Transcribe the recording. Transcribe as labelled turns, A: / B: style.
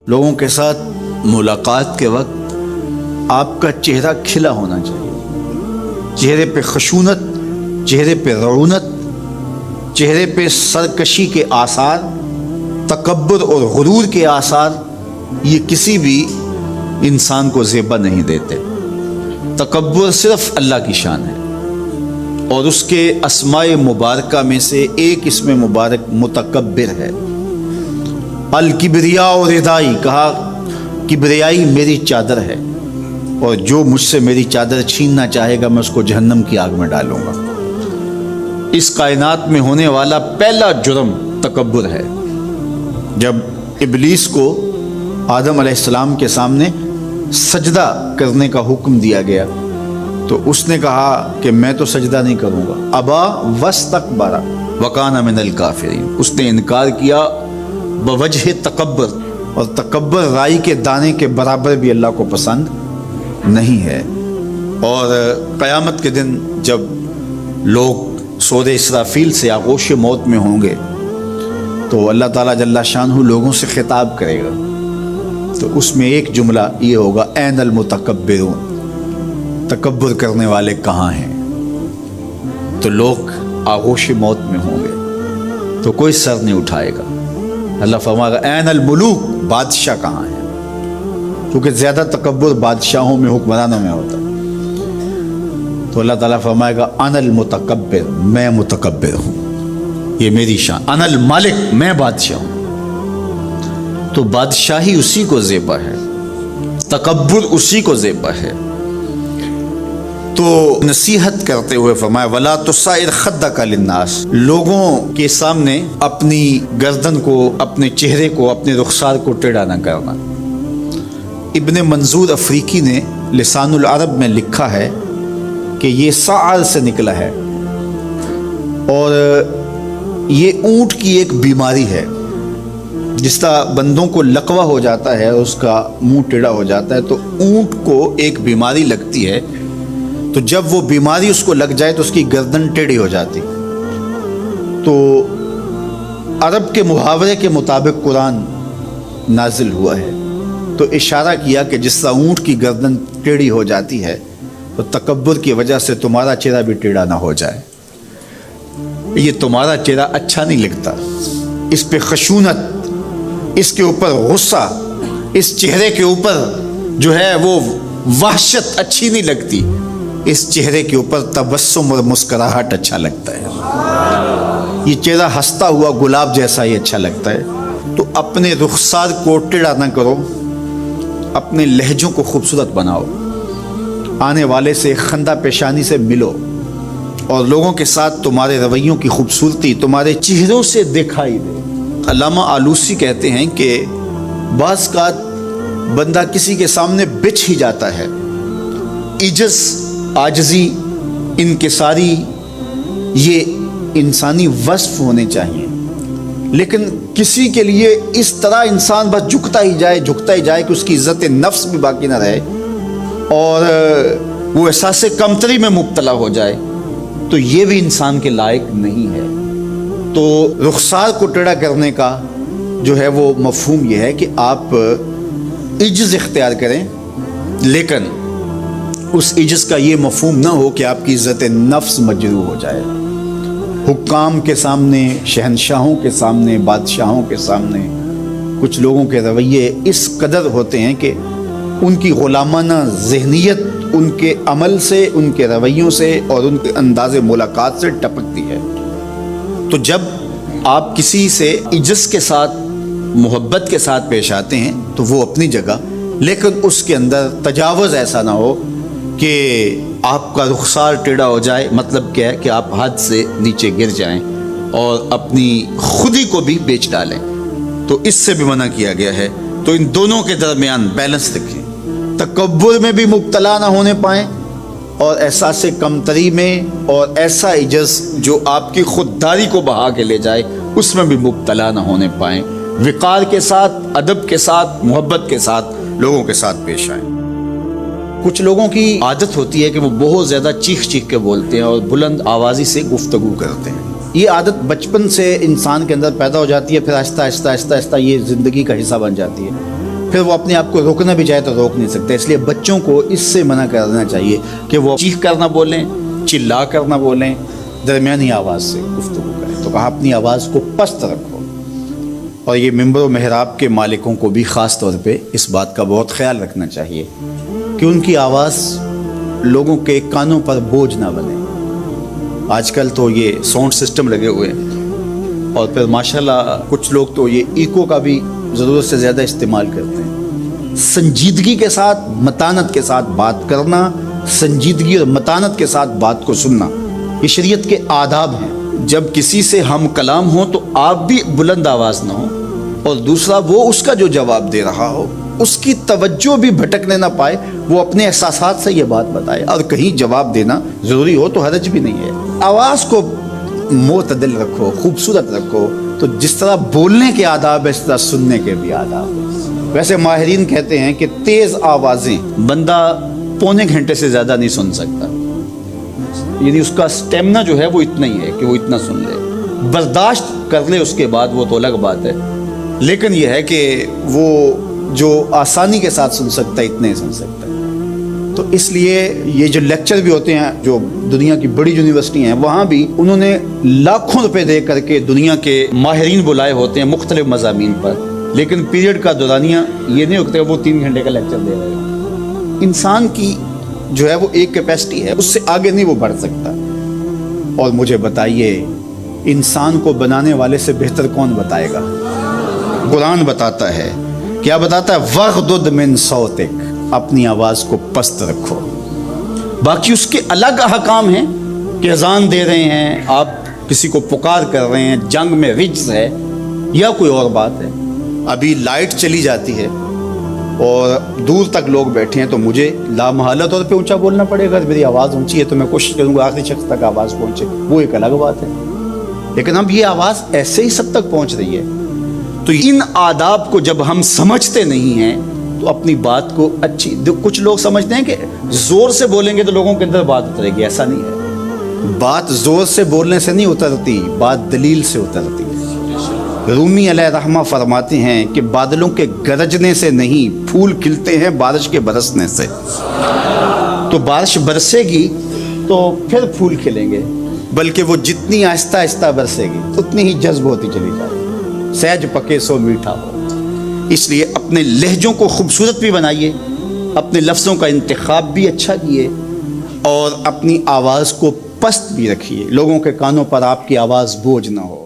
A: لوگوں کے ساتھ ملاقات کے وقت آپ کا چہرہ کھلا ہونا چاہیے، چہرے پہ خشونت، چہرے پہ رعونت، چہرے پہ سرکشی کے آثار، تکبر اور غرور کے آثار یہ کسی بھی انسان کو زیبا نہیں دیتے۔ تکبر صرف اللہ کی شان ہے، اور اس کے اسماء مبارکہ میں سے ایک اسم مبارک متکبر ہے۔ الکبریاء ردائی، کہا کبریائی میری چادر ہے، اور جو مجھ سے میری چادر چھیننا چاہے گا میں اس کو جہنم کی آگ میں ڈالوں گا۔ اس کائنات میں ہونے والا پہلا جرم تکبر ہے۔ جب ابلیس کو آدم علیہ السلام کے سامنے سجدہ کرنے کا حکم دیا گیا تو اس نے کہا کہ میں تو سجدہ نہیں کروں گا، ابا واستکبر وکان من الکافرین، اس نے انکار کیا بوجہ تکبر، اور تکبر رائی کے دانے کے برابر بھی اللہ کو پسند نہیں ہے۔ اور قیامت کے دن جب لوگ سور اسرافیل سے آغوش موت میں ہوں گے تو اللہ تعالیٰ جل شانہ لوگوں سے خطاب کرے گا، تو اس میں ایک جملہ یہ ہوگا، این المتکبرون، تکبر کرنے والے کہاں ہیں؟ تو لوگ آغوش موت میں ہوں گے تو کوئی سر نہیں اٹھائے گا۔ اللہ فرمائے گا این الملوک، بادشاہ کہاں ہیں؟ کیونکہ زیادہ تکبر بادشاہوں میں، حکمرانوں میں ہوتا ہے۔ تو اللہ تعالیٰ فرمائے گا انا المتکبر، میں متکبر ہوں، یہ میری شان، انا المالک، میں بادشاہ ہوں۔ تو بادشاہی اسی کو زیبا ہے، تکبر اسی کو زیبا ہے۔ تو نصیحت کرتے ہوئے فرمایا ولا تصعر خدک للناس، لوگوں کے سامنے اپنی گردن کو، اپنے چہرے کو، اپنے رخسار کو ٹیڑھا نہ کرنا۔ ابن منظور افریقی نے لسان العرب میں لکھا ہے کہ یہ سعر سے نکلا ہے، اور یہ اونٹ کی ایک بیماری ہے۔ جس طرح بندوں کو لقوہ ہو جاتا ہے، اس کا منہ ٹیڑھا ہو جاتا ہے، تو اونٹ کو ایک بیماری لگتی ہے، تو جب وہ بیماری اس کو لگ جائے تو اس کی گردن ٹیڑھی ہو جاتی۔ تو عرب کے محاورے کے مطابق قرآن نازل ہوا ہے، تو اشارہ کیا کہ جس طرح اونٹ کی گردن ٹیڑھی ہو جاتی ہے تو تکبر کی وجہ سے تمہارا چہرہ بھی ٹیڑھا نہ ہو جائے۔ یہ تمہارا چہرہ اچھا نہیں لگتا، اس پہ خشونت، اس کے اوپر غصہ، اس چہرے کے اوپر جو ہے وہ وحشت اچھی نہیں لگتی، اس چہرے کے اوپر تبسم اور مسکراہٹ اچھا لگتا ہے۔ یہ چہرہ ہنستا ہوا گلاب جیسا ہی اچھا لگتا ہے۔ تو اپنے رخسار کو ٹیڑھا نہ کرو، اپنے لہجوں کو خوبصورت بناؤ، آنے والے سے خندہ پیشانی سے ملو، اور لوگوں کے ساتھ تمہارے رویوں کی خوبصورتی تمہارے چہروں سے دکھائی دے۔ علامہ آلوسی کہتے ہیں کہ بعض کا بندہ کسی کے سامنے بچھ ہی جاتا ہے، عجز، عاجزی، انکساری، یہ انسانی وصف ہونے چاہیے، لیکن کسی کے لیے اس طرح انسان بس جھکتا ہی جائے کہ اس کی عزت نفس بھی باقی نہ رہے اور وہ احساس کمتری میں مبتلا ہو جائے، تو یہ بھی انسان کے لائق نہیں ہے۔ تو رخسار کو ٹیڑھا کرنے کا جو ہے وہ مفہوم یہ ہے کہ آپ عجز اختیار کریں، لیکن اس عجز کا یہ مفہوم نہ ہو کہ آپ کی عزت نفس مجروح ہو جائے۔ حکام کے سامنے، شہنشاہوں کے سامنے، بادشاہوں کے سامنے کچھ لوگوں کے رویے اس قدر ہوتے ہیں کہ ان کی غلامانہ ذہنیت ان کے عمل سے، ان کے رویوں سے اور ان کے انداز ملاقات سے ٹپکتی ہے۔ تو جب آپ کسی سے عجز کے ساتھ، محبت کے ساتھ پیش آتے ہیں تو وہ اپنی جگہ، لیکن اس کے اندر تجاوز ایسا نہ ہو کہ آپ کا رخسار ٹیڑھا ہو جائے۔ مطلب کیا ہے کہ آپ حد سے نیچے گر جائیں اور اپنی خودی کو بھی بیچ ڈالیں، تو اس سے بھی منع کیا گیا ہے۔ تو ان دونوں کے درمیان بیلنس رکھیں، تکبر میں بھی مبتلا نہ ہونے پائیں اور احساس کمتری میں، اور ایسا عجز جو آپ کی خودداری کو بہا کے لے جائے اس میں بھی مبتلا نہ ہونے پائیں۔ وقار کے ساتھ، ادب کے ساتھ، محبت کے ساتھ لوگوں کے ساتھ پیش آئیں۔ کچھ لوگوں کی عادت ہوتی ہے کہ وہ بہت زیادہ چیخ کے بولتے ہیں اور بلند آوازی سے گفتگو کرتے ہیں۔ یہ عادت بچپن سے انسان کے اندر پیدا ہو جاتی ہے، پھر آہستہ آہستہ یہ زندگی کا حصہ بن جاتی ہے۔ پھر وہ اپنے آپ کو روکنا بھی چاہے تو روک نہیں سکتے. اس لیے بچوں کو اس سے منع کر دینا چاہیے کہ وہ چیخ کر نہ بولیں, چلا کر نہ بولیں, درمیانی آواز سے گفتگو کریں. تو کہا اپنی آواز کو پست رکھو. اور یہ ممبر و محراب کے مالکوں کو بھی خاص طور پہ اس بات کا بہت خیال رکھنا چاہیے کہ ان کی آواز لوگوں کے کانوں پر بوجھ نہ بنے. آج کل تو یہ ساؤنڈ سسٹم لگے ہوئے ہیں, اور پھر ماشاءاللہ کچھ لوگ تو یہ ایکو کا بھی ضرورت سے زیادہ استعمال کرتے ہیں. سنجیدگی کے ساتھ, متانت کے ساتھ بات کرنا, سنجیدگی اور متانت کے ساتھ بات کو سننا, یہ شریعت کے آداب ہیں. جب کسی سے ہم کلام ہوں تو آپ بھی بلند آواز نہ ہو, اور دوسرا وہ اس کا جو جواب دے رہا ہو اس کی توجہ بھی بھٹکنے نہ پائے, وہ اپنے احساسات سے یہ بات بتائے. اور کہیں جواب دینا ضروری ہو تو حرج بھی نہیں ہے. آواز کو معتدل رکھو, خوبصورت رکھو. تو جس طرح بولنے کے آداب ہے اس طرح سننے کے بھی آداب ہیں. ویسے ماہرین کہتے ہیں کہ تیز آوازیں بندہ پونے گھنٹے سے زیادہ نہیں سن سکتا, یعنی اس کا سٹیمنا جو ہے وہ اتنا ہی ہے کہ وہ اتنا سن لے. برداشت کر لے اس کے بعد وہ تو الگ بات ہے, لیکن یہ ہے کہ وہ جو آسانی کے ساتھ سن سکتا ہے اتنے ہی سن سکتا ہے. تو اس لیے یہ جو لیکچر بھی ہوتے ہیں جو دنیا کی بڑی یونیورسٹی ہیں وہاں بھی انہوں نے لاکھوں روپے دے کر کے دنیا کے ماہرین بلائے ہوتے ہیں مختلف مضامین پر, لیکن پیریڈ کا دورانیہ یہ نہیں ہوتا وہ 3 گھنٹے کا لیکچر دے رہے ہیں. انسان کی جو ہے وہ ایک کیپیسٹی ہے, اس سے آگے نہیں وہ بڑھ سکتا. اور مجھے بتائیے انسان کو بنانے والے سے بہتر کون بتائے گا؟ قرآن بتاتا ہے, کیا بتاتا ہے؟ وغضض من صوتک, اپنی آواز کو پست رکھو. باقی اس کے الگ احکام ہیں کہ اذان دے رہے ہیں, آپ کسی کو پکار کر رہے ہیں, جنگ میں رجز ہے یا کوئی اور بات ہے. ابھی لائٹ چلی جاتی ہے اور دور تک لوگ بیٹھے ہیں تو مجھے لامحالہ طور پہ اونچا بولنا پڑے گا. میری آواز اونچی ہے تو میں کوشش کروں گا آخری شخص تک آواز پہنچے, وہ ایک الگ بات ہے. لیکن اب یہ آواز ایسے ہی سب تک پہنچ رہی ہے. تو ان آداب کو جب ہم سمجھتے نہیں ہیں تو اپنی بات کو اچھی, کچھ لوگ سمجھتے ہیں کہ زور سے بولیں گے تو لوگوں کے اندر بات اترے گی. ایسا نہیں ہے, بات زور سے بولنے سے نہیں اترتی, بات دلیل سے اترتی ہے. رومی علیہ رحمہ فرماتے ہیں کہ بادلوں کے گرجنے سے نہیں, پھول کھلتے ہیں بارش کے برسنے سے. تو بارش برسے گی تو پھر پھول کھلیں گے, بلکہ وہ جتنی آہستہ آہستہ برسے گی اتنی ہی جذب ہوتی چلی جائے گی. سہج پکے سو میٹھا ہو. اس لیے اپنے لہجوں کو خوبصورت بھی بنائیے, اپنے لفظوں کا انتخاب بھی اچھا کیے, اور اپنی آواز کو پست بھی رکھیے. لوگوں کے کانوں پر آپ کی آواز بوجھ نہ ہو.